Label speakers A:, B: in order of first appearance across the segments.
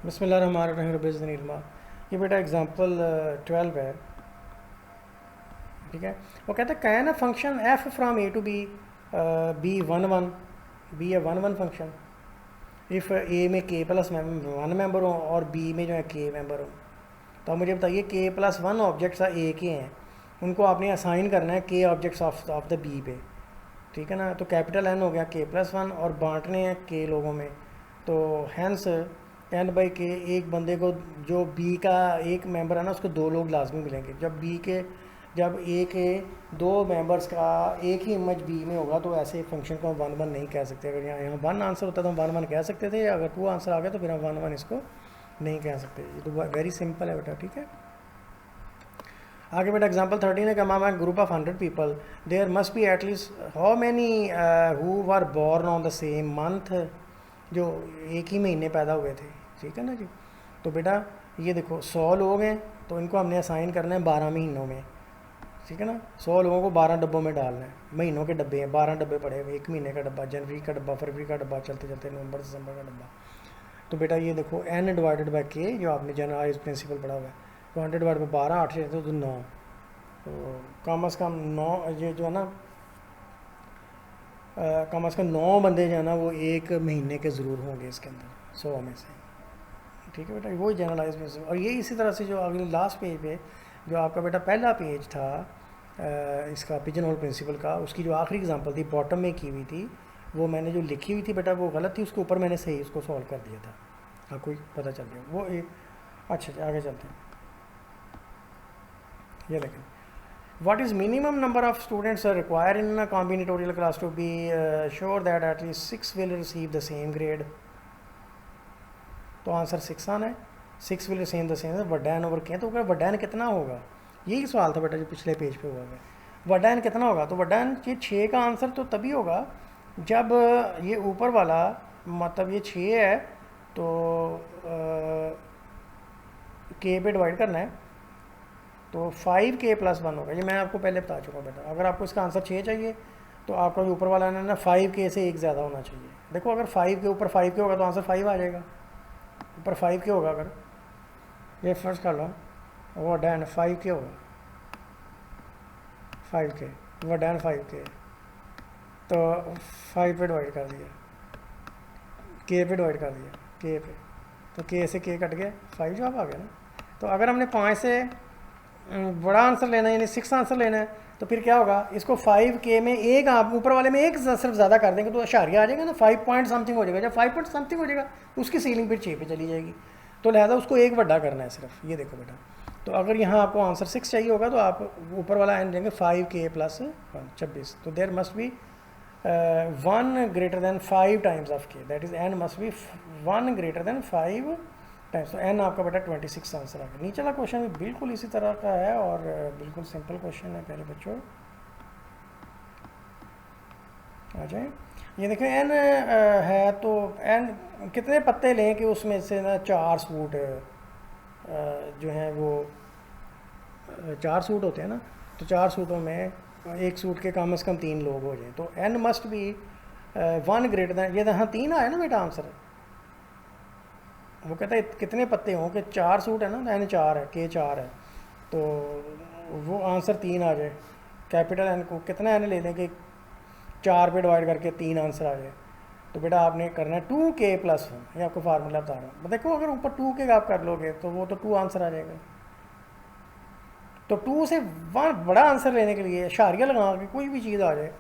A: बिस्मिल्लाहिर्रहमानिर्रहीम। ये बेटा एग्जांपल 12 है, ठीक है। वो कहता है can a function F from A to B B one one B A one one function if A में के प्लस वन मेंबर हो और बी में जो है के मेंबर हो। तो आप मुझे बताइए के प्लस वन ऑब्जेक्ट्स ए के हैं, उनको आपने असाइन करना है के ऑब्जेक्ट्स ऑफ द बी पे, ठीक है ना। तो कैपिटल एन हो गया के प्लस वन और बांटने हैं के लोगों में, तो हैंस एन बाई के एक बंदे को, जो बी का एक मेंबर है ना उसको दो लोग लाजमी मिलेंगे। जब ए के दो मेंबर्स का एक ही इमेज बी में होगा तो ऐसे फंक्शन को हम वन वन नहीं कह सकते। अगर यहाँ वन आंसर होता तो हम वन वन कह सकते थे, अगर टू आंसर आ गया तो फिर हम वन वन इसको नहीं कह सकते। ये तो वेरी सिंपल है बेटा, ठीक है। आगे बेटा एग्जांपल 13 है कि मामा group of 100 people there must be at least how many who were born on the same month, जो एक ही महीने पैदा हुए थे, ठीक है ना जी। तो बेटा ये देखो 100 लोग हैं तो इनको हमने असाइन करना है 12 महीनों में, ठीक है ना। 100 लोगों को 12 डब्बों में डालना है, महीनों के डब्बे हैं, 12 डब्बे पड़े हुए, एक महीने का डब्बा, जनवरी का डब्बा, फरवरी का डब्बा, चलते चलते नवंबर दिसंबर का डब्बा। तो बेटा ये देखो n डिवाइडेड बाई के, जो आपने जनरलाइज प्रिंसिपल पढ़ा हुआ है, तो 100 डिवाइड बाई 12, 8 से तो 9, तो कम अज़ कम 9, ये जो है ना कम अज़ कम 9 बंदे जो है ना वो एक महीने के ज़रूर होंगे इसके अंदर 100 में से, ठीक है बेटा। वही जनरलाइज प्रिंसिपल। और ये इसी तरह से जो अगले लास्ट पेज पे जो आपका बेटा पहला पेज था इसका पिजन होल प्रिंसिपल का, उसकी जो आखिरी एग्जांपल थी बॉटम में की हुई थी, वो मैंने जो लिखी हुई थी बेटा वो गलत थी, उसके ऊपर मैंने सही उसको सॉल्व कर दिया था। आपको पता चल गया वो एक। अच्छा आगे चलते हैं, ये देखें what is minimum number of students require in combinatorial class to be sure that at least 6 will receive the same grade. तो आंसर 6 आना है, 6 विल रिसीव द सेम, वड्डा एन ओवर के। तो वड्डा एन कितना होगा, यही सवाल था बेटा जो पिछले पेज पे हुआ है। वड्डा एन कितना होगा, तो वड्डा एन ये 6 का आंसर तो तभी होगा जब ये ऊपर वाला, मतलब ये 6 है तो के पे डिवाइड करना है, तो 5k प्लस 1 होगा। ये मैं आपको पहले बता चुका बेटा। अगर आपको इसका आंसर 6 चाहिए तो आपका जो ऊपर वाला है ना 5k से एक ज़्यादा होना चाहिए। देखो अगर 5 के ऊपर 5k होगा तो आंसर 5 आ जाएगा, ऊपर 5k होगा। अगर ये फर्स्ट कर लो वो डैन 5k होगा, 5k वो डैन 5k, तो 5 पे डिवाइड कर दिया, k पे डिवाइड कर दिया, k पे, तो k से k कट गया, 5 जवाब आ गया ना। तो अगर हमने 5 से बड़ा आंसर लेना है यानी 6 आंसर लेना है तो फिर क्या होगा, इसको 5k में एक आप ऊपर वाले में एक सिर्फ ज़्यादा कर देंगे तो अशारिया आ जाएगा ना, 5 पॉइंट समथिंग हो जाएगा। जब 5 पॉइंट समथिंग हो जाएगा उसकी सीलिंग फिर 6 पे चली जाएगी, तो लिहाजा उसको एक बड़ा करना है सिर्फ। ये देखो बेटा, तो अगर यहाँ आपको आंसर 6 चाहिए होगा तो आप ऊपर वाला एन देंगे 5k प्लस 26, तो there must be 1 greater than 5 times of k, that is n must be 1 greater than 5 times. तो n आपका बेटा 26 आंसर आ गया। नीचे वाला क्वेश्चन भी बिल्कुल इसी तरह का है और बिल्कुल सिंपल क्वेश्चन है प्यारे बच्चों। आ जाए, ये देखें n है तो n कितने पत्ते लें कि उसमें से ना 4 सूट जो हैं वो 4 सूट होते हैं ना, तो 4 सूटों में एक सूट के कम से कम 3 लोग हो जाएं, तो n must be 1 greater then, ये हाँ 3 आया ना बेटा आंसर। वो कहता है कितने पत्ते हों कि 4 सूट है ना, n 4 है, k 4 है, तो वो आंसर 3 आ जाए। कैपिटल n को कितना n ले लें कि 4 पे डिवाइड करके 3 आंसर आ जाए, तो बेटा आपने करना है 2k प्लस 1, ये आपको फार्मूला बता रहा हूँ। देखो अगर ऊपर 2k आप कर लोगे तो वो तो 2 आंसर आ जाएगा। तो 2 से 1 बड़ा आंसर लेने के लिए अशारिया लगा के कोई भी चीज़ आ जाए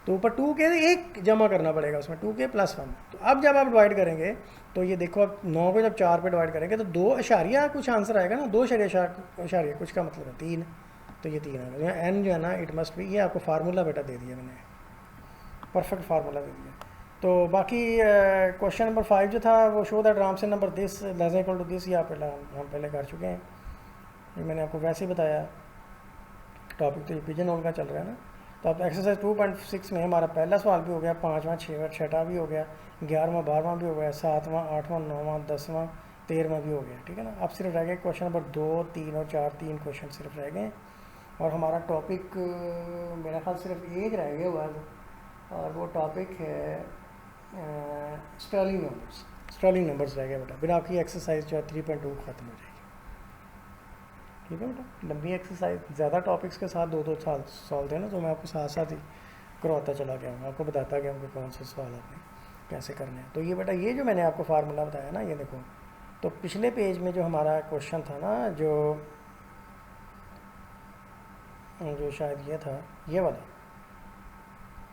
A: तो ऊपर 2k एक जमा करना पड़ेगा उसमें, 2k प्लस 1। तो अब जब आप डिवाइड करेंगे तो ये देखो अब 9 को जब 4 पे डिवाइड करेंगे तो 2 अशारिया कुछ आंसर आएगा ना, 2 अशारिया कुछ का मतलब है 3, तो ये 3 आएगा। एन जो है ना इट मस्ट बी, ये आपको फार्मूला बेटा दे दिया मैंने, परफेक्ट फार्मूला दे दिया। तो बाकी क्वेश्चन नंबर 5 जो था वो show that Ramsey number this less equal to this, या हम पहले कर चुके हैं, ये मैंने आपको वैसे ही बताया। टॉपिक तो ये पिजन होल का चल रहा है ना। तो अब एक्सरसाइज 2.6 में हमारा पहला सवाल भी हो गया, 5वां 6वां 6वां भी हो गया, 11वां 12वां भी हो गया, 7वां 8वां 9वां 10वां 13वां भी हो गया, ठीक है ना। अब सिर्फ रह गए क्वेश्चन नंबर 2 3 और 4, 3 क्वेश्चन सिर्फ रह गए और हमारा टॉपिक मेरा ख्याल सिर्फ एक रह गया हुआ है और वो टॉपिक है स्टर्लिंग नंबर्स। स्टर्लिंग नंबर्स रह गए बेटा, फिर आपकी एक्सरसाइज जो है 3.2 ख़त्म हो जाएगी। ठीक है बेटा, लंबी एक्सरसाइज, ज़्यादा टॉपिक्स के साथ 2-2 साल सॉल्व थे ना, तो मैं आपको साथ साथ ही करवाता चला गया हूँ, आपको बताता गया हूँ कि कौन से सवाल आपने कैसे करने हैं। तो ये बेटा, ये जो मैंने आपको फार्मूला बताया ना, ये देखो, तो पिछले पेज में जो हमारा क्वेश्चन था ना, जो शायद ये था, ये वाला,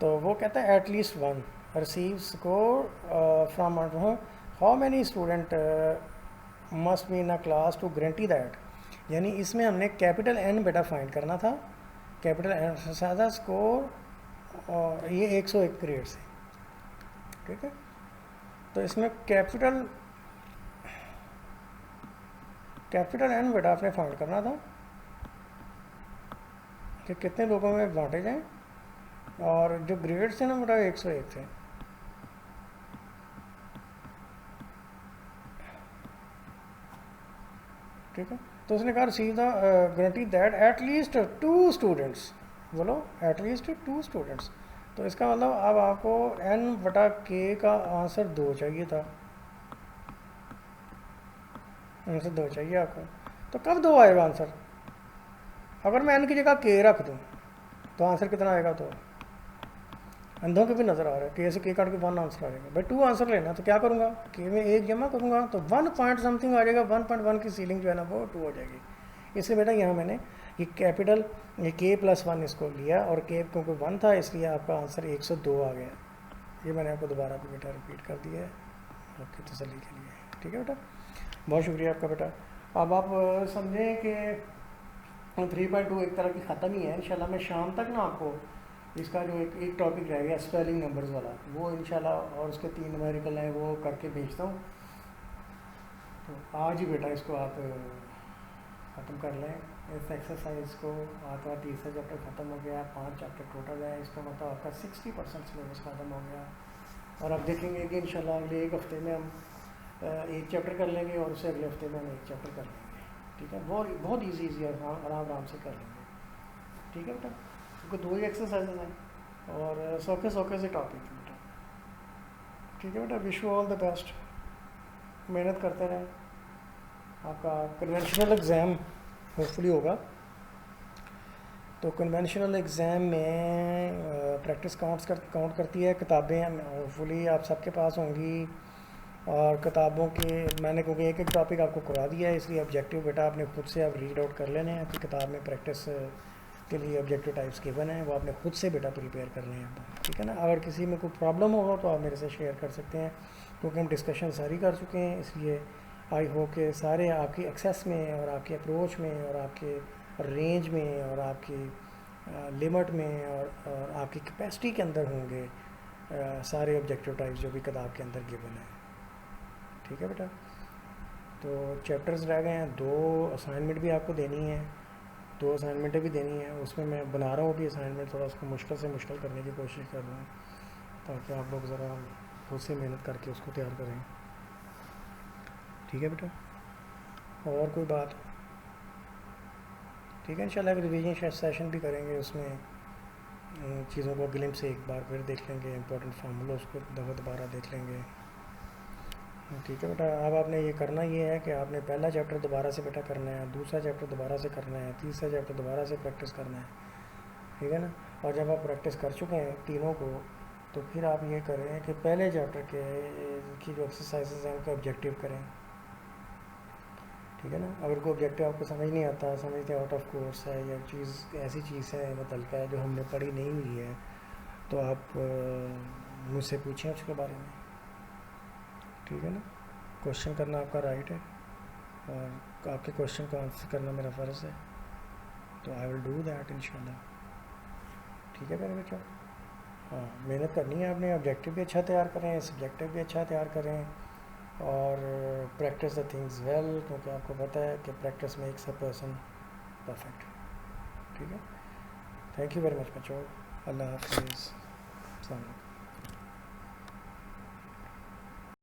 A: तो वो कहता है at least one receive score from how many student must be in a class to guarantee that, यानी इसमें हमने कैपिटल एन बेटा फाइंड करना था, कैपिटल एन ज़्यादा स्कोर, ये 101 ग्रेड से, ठीक है। तो इसमें कैपिटल एन बेटा आपने फाइंड करना था कि कितने लोगों में बांटे जाएं, और जो ग्रेड थे ना बेटा 101 थे। ठीक है, तो उसने कहा receive the guarantee that at least 2 students, बोलो एटलीस्ट 2 स्टूडेंट्स। तो इसका मतलब अब आपको n/k का आंसर 2 चाहिए था, आंसर 2 चाहिए आपको। तो कब 2 आएगा आंसर? अगर मैं n की जगह k रख दूँ तो आंसर कितना आएगा? तो अंधों के भी नज़र आ रहा है, k से k काट के 1 आंसर आ जाएगा। भाई 2 आंसर लेना, तो क्या करूँगा, k में 1 जमा करूँगा तो 1 पॉइंट समथिंग आ जाएगा, 1.1 की सीलिंग जो है ना वो 2 हो जाएगी। इसलिए बेटा यहाँ मैंने ये कैपिटल ये k+1 इसको लिया, और k क्योंकि 1 था इसलिए आपका आंसर 102 आ गया। ये मैंने आपको दोबारा भी बेटा रिपीट कर दिया है आपकी तसल्ली के लिए। ठीक है बेटा, बहुत शुक्रिया आपका बेटा। अब आप समझें कि 3.2 एक तरह की ख़त्म ही है। इंशाल्लाह मैं शाम तक ना आपको इसका जो एक टॉपिक रह गया स्पेलिंग नंबर्स वाला, वो इंशाल्लाह, और उसके 3 न्यूमेरिकल हैं वो करके भेजता हूँ। तो आज ही बेटा इसको आप ख़त्म कर लें, इस एक्सरसाइज को। आपका तीसरा चैप्टर ख़त्म हो गया, 5 चैप्टर टोटल है, इसका मतलब आपका 60% सिलेबस ख़त्म हो गया। और अब देखेंगे कि इंशाल्लाह अगले 1 हफ्ते में हम 1 चैप्टर कर लेंगे, और उससे अगले हफ्ते में हम 1 चैप्टर कर लेंगे। ठीक है, बहुत बहुत ईजी आराम से कर लेंगे। ठीक है बेटा, क्योंकि 2 ही एक्सरसाइजेज हैं और सौखे से टॉपिक है बेटा। ठीक है बेटा, wish you all the best, मेहनत करते रहें। आपका कन्वेंशनल एग्ज़ाम होपफुली होगा, तो कन्वेंशनल एग्ज़ाम में प्रैक्टिस काउंट करती है, किताबें होपफुली आप सबके पास होंगी, और किताबों के मैंने क्योंकि एक टॉपिक आपको करवा दिया है, इसलिए ऑब्जेक्टिव बेटा आपने खुद से आप रीड आउट कर लेने हैं कि किताब में प्रैक्टिस के लिए ऑब्जेक्टिव टाइप्स गिवन हैं, वो आपने खुद से बेटा प्रिपेयर करने हैं। ठीक है ना, अगर किसी में कोई प्रॉब्लम होगा तो आप मेरे से शेयर कर सकते हैं, क्योंकि हम डिस्कशन सारी कर चुके हैं। इसलिए आई होप कि सारे आपकी एक्सेस में और आपकी अप्रोच में और आपके रेंज में और आपकी लिमिट में और आपकी कैपेसिटी के अंदर होंगे सारे ऑब्जेक्टिव टाइप्स जो भी किताब के अंदर गिवन है। ठीक है बेटा, तो चैप्टर्स रह गए हैं, 2 असाइनमेंट भी आपको देनी है, 2 असाइनमेंटें भी देनी है। उसमें मैं बना रहा हूँ अभी असाइनमेंट, थोड़ा उसको मुश्किल से मुश्किल करने की कोशिश कर रहा हूँ, ताकि आप लोग ज़रा खुद से मेहनत करके उसको तैयार करें। ठीक है बेटा, और कोई बात? ठीक है, इंशाल्लाह एक रिवीजन सेशन भी करेंगे, उसमें चीज़ों को ग्लिम्प से एक बार फिर देख लेंगे, इंपॉर्टेंट फार्मूला उसको दोबारा देख लेंगे। ठीक है बेटा, अब आपने ये करना ये है कि आपने पहला चैप्टर दोबारा से बेटा करना है, दूसरा चैप्टर दोबारा से करना है, तीसरा चैप्टर दोबारा से प्रैक्टिस करना है। ठीक है ना, और जब आप प्रैक्टिस कर चुके हैं तीनों को, तो फिर आप ये करें कि पहले चैप्टर के की जो एक्सरसाइजेज हैं उनका ऑब्जेक्टिव करें। ठीक है ना, अगर कोई ऑब्जेक्टिव आपको समझ नहीं आता, समझते आउट ऑफ कोर्स है या चीज़ ऐसी चीज़ है मतलब है जो हमने पढ़ी नहीं हुई है, तो आप मुझसे पूछें उसके बारे में। ठीक है ना, क्वेश्चन करना आपका राइट है, और आपके क्वेश्चन को आंसर करना मेरा फ़र्ज़ है, तो आई विल डू दैट इंशाल्लाह। ठीक है मेरे बच्चों, हाँ मेहनत करनी है आपने, ऑब्जेक्टिव भी अच्छा तैयार करें, सब्जेक्टिव भी अच्छा तैयार करें, और प्रैक्टिस द थिंग्स वेल, क्योंकि आपको पता है कि practice makes a person perfect. ठीक है, थैंक यू वेरी मच बच्चों, अल्लाह हाफिज़।